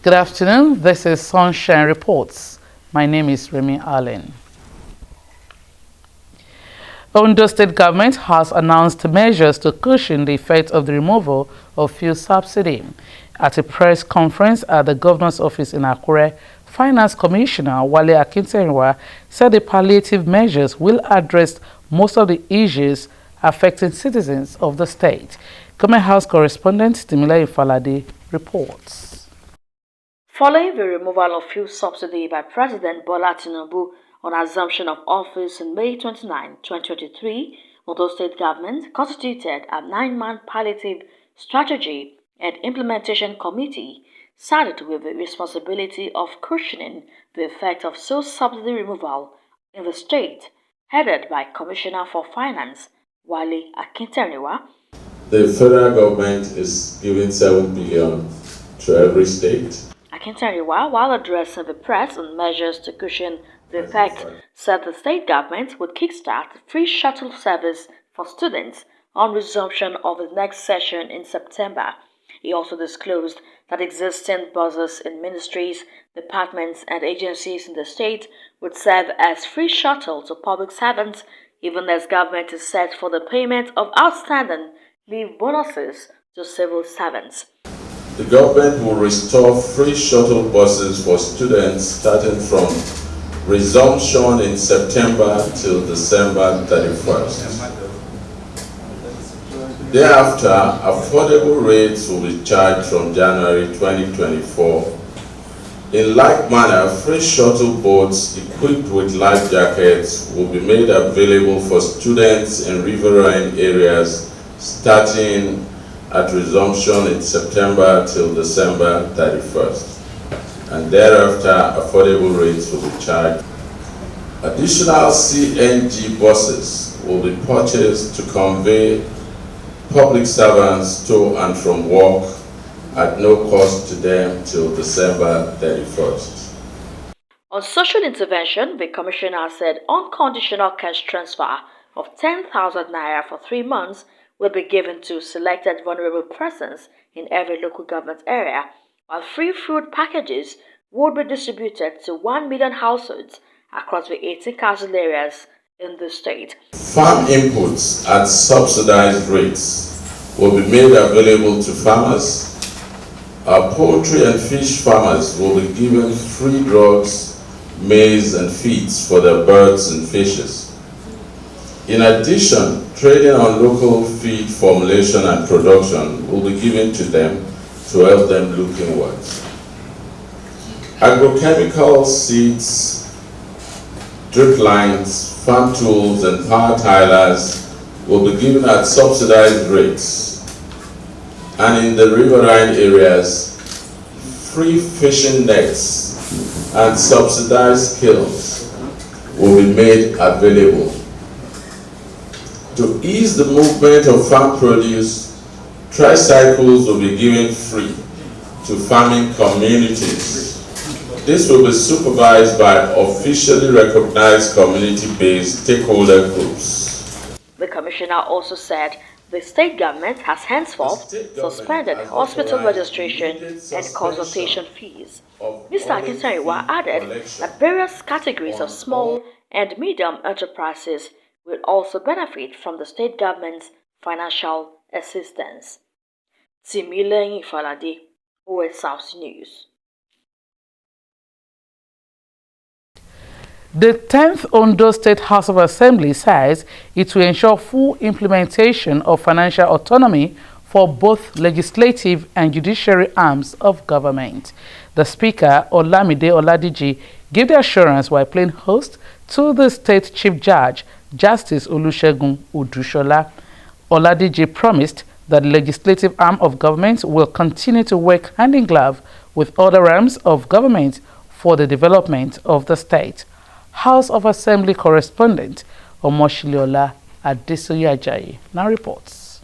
Good afternoon, this is Sunshine Reports. My name is Remy Allen. Ondo State Government has announced measures to cushion the effect of the removal of fuel subsidy. At a press conference at the Governor's office in Akure, Finance Commissioner Wale Akintarenwa said the palliative measures will address most of the issues affecting citizens of the state. Government House correspondent Timileyin Falade reports. Following the removal of fuel subsidy by President Bola Tinubu on assumption of office in May 29, 2023, Ondo State Government constituted a 9-man palliative strategy and implementation committee saddled with the responsibility of cushioning the effect of fuel subsidy removal in the state, headed by Commissioner for Finance Wale Akintarenwa. The federal government is giving 7 billion to every state. Akintarenwa, while addressing the press on measures to cushion the effect, said the state government would kickstart free shuttle service for students on resumption of the next session in September. He also disclosed that existing buses in ministries, departments, and agencies in the state would serve as free shuttle to public servants, even as government is set for the payment of outstanding leave bonuses to civil servants. The government will restore free shuttle buses for students starting from resumption in September till December 31st. Thereafter, affordable rates will be charged from January 2024. In like manner, free shuttle boats equipped with life jackets will be made available for students in riverine areas starting at resumption in September till December 31st. And thereafter, affordable rates will be charged. Additional CNG buses will be purchased to convey public servants to and from work at no cost to them till December 31st. On social intervention, the Commissioner said unconditional cash transfer of 10,000 naira for 3 months will be given to selected vulnerable persons in every local government area, while free food packages would be distributed to 1 million households across the 18 council areas in the state. Farm inputs at subsidized rates will be made available to farmers. Our poultry and fish farmers will be given free drugs, maize and feeds for their birds and fishes. In addition, trading on local feed formulation and production will be given to them to help them look inwards. Agrochemical seeds, drip lines, farm tools and power tilers will be given at subsidized rates. And in the riverine areas, free fishing nets and subsidized skills will be made available. To ease the movement of farm produce, tricycles will be given free to farming communities. This will be supervised by officially recognized community-based stakeholder groups. The Commissioner also said the state government has henceforth suspended hospital registration and consultation fees. Mr. Akintarenwa added that various categories of small and medium enterprises will also benefit from the state government's financial assistance. Timileyin Falade, Osrc News. The 10th Ondo State House of Assembly says it will ensure full implementation of financial autonomy for both legislative and judiciary arms of government. The Speaker, Olamide Oladiji, gave the assurance while playing host to the State Chief Judge, Justice Olusegun Odushola. Oladiji promised that the legislative arm of government will continue to work hand in glove with other arms of government for the development of the state. House of Assembly correspondent Omoshiliola Adesoye Ajayi now reports.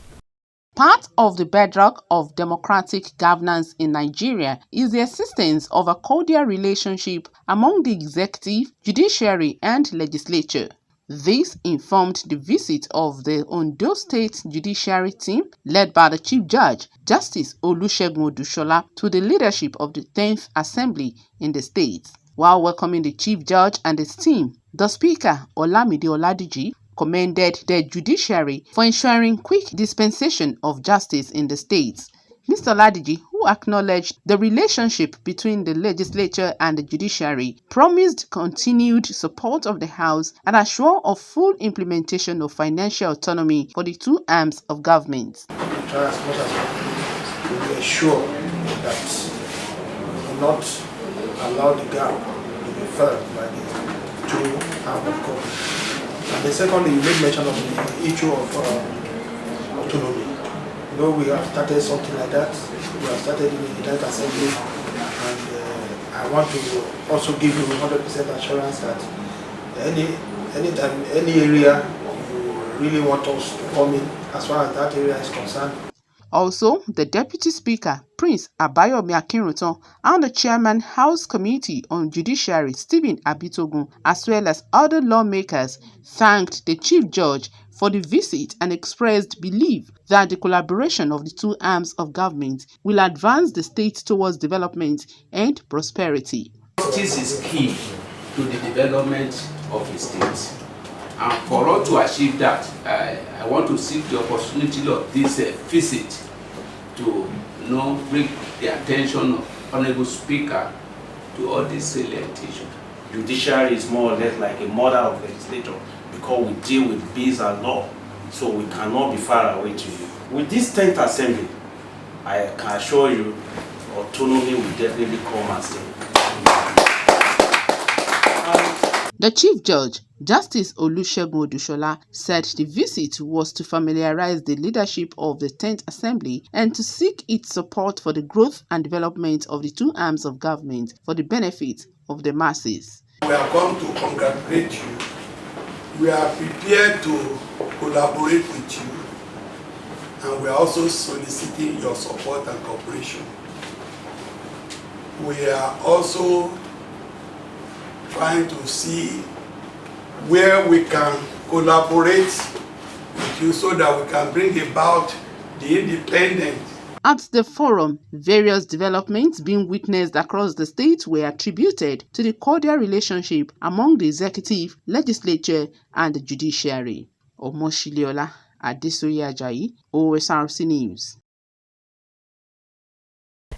Part of the bedrock of democratic governance in Nigeria is the existence of a cordial relationship among the executive, judiciary, and legislature. This informed the visit of the Ondo State Judiciary team led by the Chief Judge, Justice Olusegun Odushola, to the leadership of the 10th Assembly in the state. While welcoming the Chief Judge and his team, the Speaker, Olamide Oladiji, commended the judiciary for ensuring quick dispensation of justice in the state. Mr. Oladiji, who acknowledged the relationship between the legislature and the judiciary, promised continued support of the House and assured of full implementation of financial autonomy for the two arms of government. We try as much as possible to ensure that we will not allow the gap to be filled by the two arms of government. And then secondly, you made mention of the issue of autonomy. You know, we have started something like that. We have started in the 9th Assembly, and I want to also give you 100% assurance that anytime, any area you really want us to come in, as far as that area is concerned. Also, the Deputy Speaker, Prince Abayomi Akinrutan, and the Chairman House Committee on Judiciary, Stephen Abitogun, as well as other lawmakers, thanked the Chief Judge for the visit and expressed belief that the collaboration of the two arms of government will advance the state towards development and prosperity. Justice is key to the development of the state. And for us to achieve that, I want to seek the opportunity of this visit to bring the attention of Honorable Speaker to all these salient issues. Judiciary is more or less like a mother of legislature because we deal with bills and law, so we cannot be far away to you. With this 10th Assembly, I can assure you, autonomy will definitely come and stay. The Chief Judge, Justice Olusegun Odushola, said the visit was to familiarize the leadership of the 10th Assembly and to seek its support for the growth and development of the two arms of government for the benefit of the masses. We are come to congratulate you. We are prepared to collaborate with you, and we are also soliciting your support and cooperation. We are also trying to see where we can collaborate with you so that we can bring about the independence. At the forum, various developments being witnessed across the state were attributed to the cordial relationship among the executive, legislature, and the judiciary. Omoshiliola Adesoye Ajayi, Osrc News.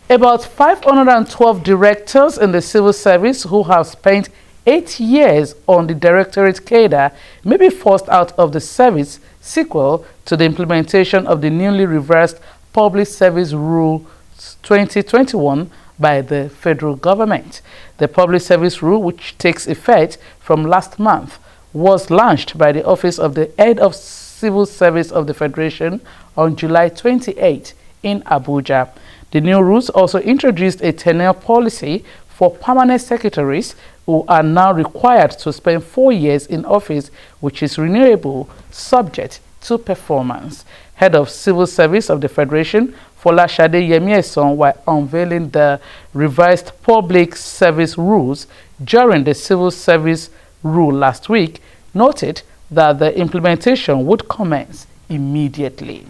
About 512 directors in the civil service who have spent 8 years on the directorate cadre may be forced out of the service sequel to the implementation of the newly reversed Public Service Rule 2021 by the federal government. The Public Service Rule, which takes effect from last month, was launched by the Office of the Head of Civil Service of the Federation on July 28 in Abuja. The new rules also introduced a tenure policy for permanent secretaries who are now required to spend 4 years in office, which is renewable, subject to performance. Head of Civil Service of the Federation, Folashade Yemieson, while unveiling the revised public service rules during the Civil Service Rule last week, noted that the implementation would commence immediately.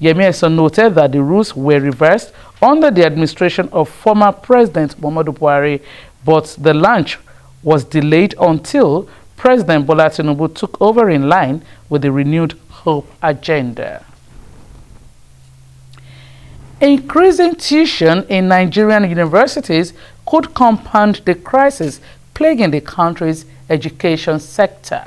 Yemieson noted that the rules were reversed under the administration of former President Muhammadu Buhari, but the launch was delayed until President Bola Tinubu took over in line with the renewed Hope agenda. Increasing tuition in Nigerian universities could compound the crisis plaguing the country's education sector.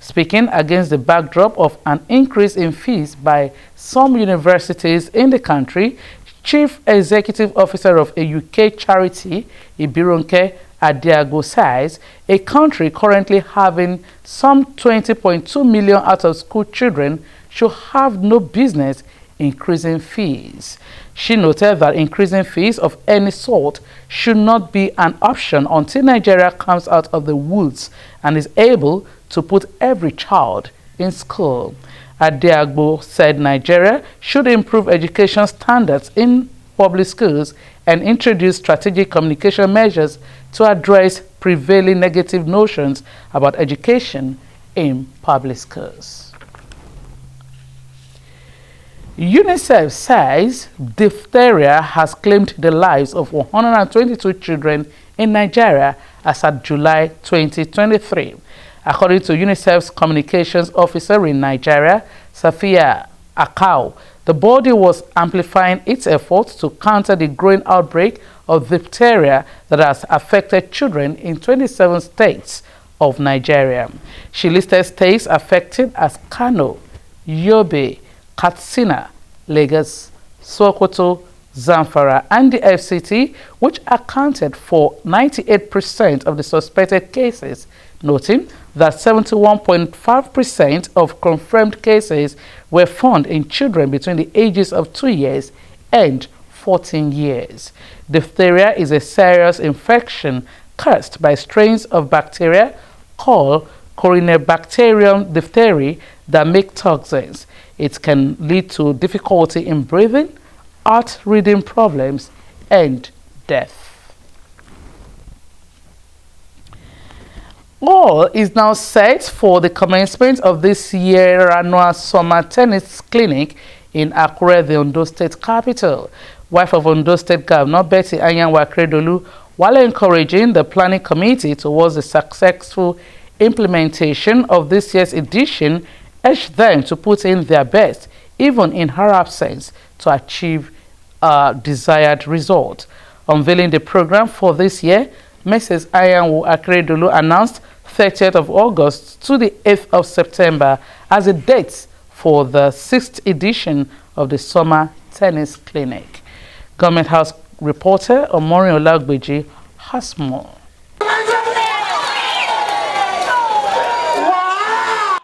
Speaking against the backdrop of an increase in fees by some universities in the country, Chief Executive Officer of a UK charity, Ibironke Adiago, says a country currently having some 20.2 million out-of-school children should have no business increasing fees. She noted that increasing fees of any sort should not be an option until Nigeria comes out of the woods and is able to put every child in school. Adiagbo said Nigeria should improve education standards in public schools and introduce strategic communication measures to address prevailing negative notions about education in public schools. UNICEF says diphtheria has claimed the lives of 122 children in Nigeria as at July 2023. According to UNICEF's communications officer in Nigeria, Safia Akau, the body was amplifying its efforts to counter the growing outbreak of diphtheria that has affected children in 27 states of Nigeria. She listed states affected as Kano, Yobe, Katsina, Lagos, Sokoto, Zamfara, and the FCT, which accounted for 98% of the suspected cases, noting that 71.5% of confirmed cases were found in children between the ages of 2 years and 14 years. Diphtheria is a serious infection caused by strains of bacteria called Corynebacterium diphtheriae that make toxins. It can lead to difficulty in breathing, heart-rhythm problems, and death. All is now set for the commencement of this year's annual summer tennis clinic in Akure, the Ondo State capital. Wife of Ondo State Governor Betty Anyanwu-Akeredolu, while encouraging the planning committee towards the successful implementation of this year's edition, urged them to put in their best, even in her absence, to achieve a desired result. Unveiling the program for this year, Mrs. Anyanwu-Akeredolu announced 30th of August to the 8th of September as a date for the 6th edition of the Summer Tennis Clinic. Government House reporter Omori Olagbeji has more.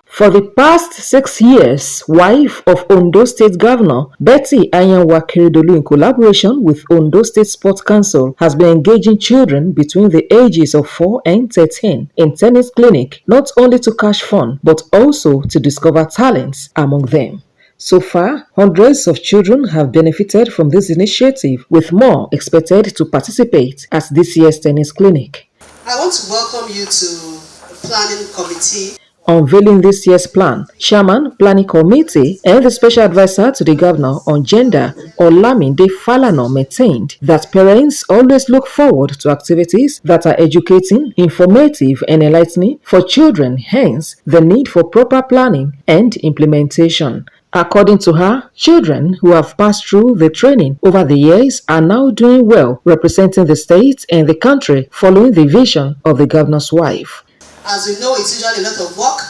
For the past 6 years, wife of Ondo State Governor Betty Anyanwu-Akeredolu, in collaboration with Ondo State Sports Council, has been engaging children between the ages of 4 and 13 in tennis clinic, not only to catch fun, but also to discover talents among them. So far, hundreds of children have benefited from this initiative, with more expected to participate at this year's tennis clinic. I want to welcome you to the planning committee. Unveiling this year's plan, Chairman, Planning Committee, and the Special Advisor to the Governor on Gender, Olamide Falana, maintained that parents always look forward to activities that are educating, informative, and enlightening for children, hence the need for proper planning and implementation. According to her, children who have passed through the training over the years are now doing well, representing the state and the country following the vision of the governor's wife. As we know, it's usually a lot of work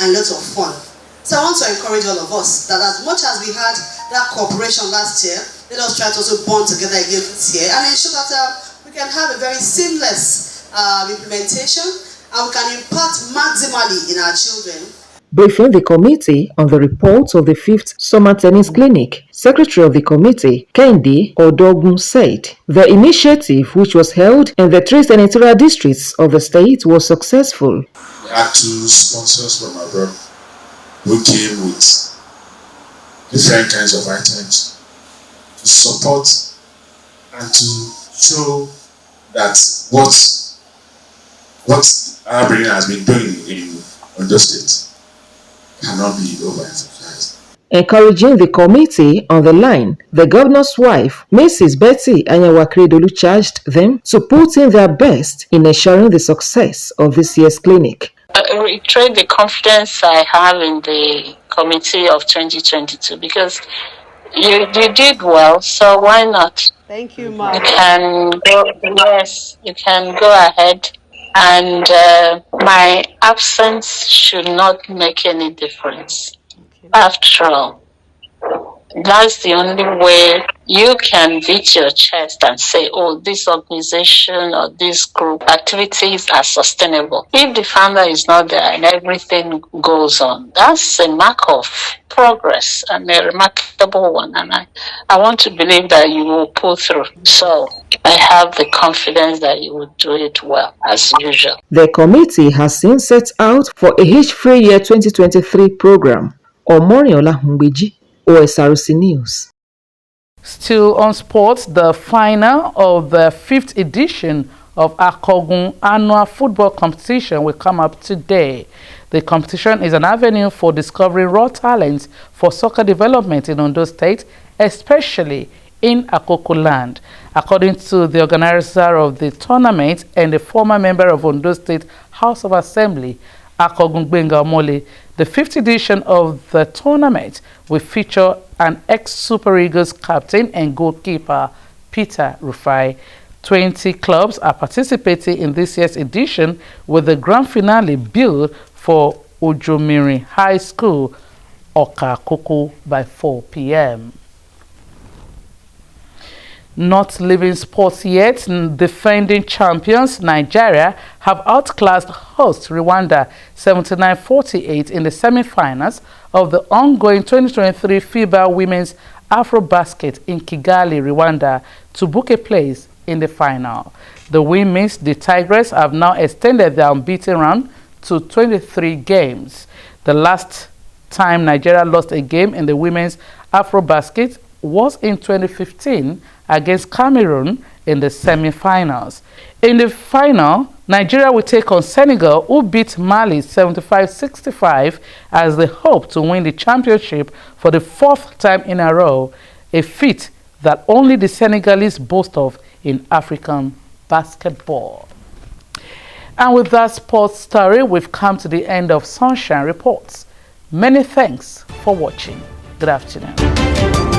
and a lot of fun. So I want to encourage all of us that as much as we had that cooperation last year, let us try to also bond together again this year and ensure that we can have a very seamless implementation and we can impact maximally in our children. Briefing the committee on the report of the 5th Summer Tennis Clinic, Secretary of the committee, Kendi Odogun, said the initiative, which was held in the 3 senatorial districts of the state, was successful. We had 2 sponsors from abroad who came with different kinds of items to support and to show that what our brain has been doing in Ondo State cannot be overemphasized. Encouraging the committee on the line, the governor's wife, Mrs. Betty Anyanwu-Akeredolu, charged them to put in their best in ensuring the success of this year's clinic. I reiterate the confidence I have in the committee of 2022 because you did well, so why not? Thank you, Ma. You can go, yes, you can go ahead. And my absence should not make any difference. Okay. After all, that's the only way you can beat your chest and say, oh, this organization or this group activities are sustainable. If the founder is not there and everything goes on, that's a mark of progress and a remarkable one. And I want to believe that you will pull through. So I have the confidence that you will do it well, as usual. The committee has since set out for a H-Free Year 2023 program. Omori Olagbeji, Osrc News. Still on sports, the final of the 5th edition of Akogun annual football competition will come up today. The competition is an avenue for discovering raw talents for soccer development in Ondo State, especially in Akoko land. According to the organizer of the tournament and a former member of Ondo State House of Assembly, Akogun Gbenga Omole, the 5th edition of the tournament will feature an ex-Super Eagles captain and goalkeeper, Peter Rufai. 20 clubs are participating in this year's edition, with the grand finale billed for Ojomiri High School, Okakoko, by 4 p.m. Not leaving sports yet, defending champions Nigeria have outclassed host Rwanda 79-48 in the semi-finals of the ongoing 2023 FIBA Women's Afrobasket in Kigali, Rwanda, to book a place in the final. The women's, the Tigress, have now extended their unbeaten run to 23 games. The last time Nigeria lost a game in the women's Afrobasket was in 2015 against Cameroon in the semi-finals. In the final, Nigeria will take on Senegal, who beat Mali 75-65 as they hope to win the championship for the 4th time in a row, a feat that only the Senegalese boast of in African basketball. And with that sports story, we've come to the end of Sunshine Reports. Many thanks for watching. Good afternoon.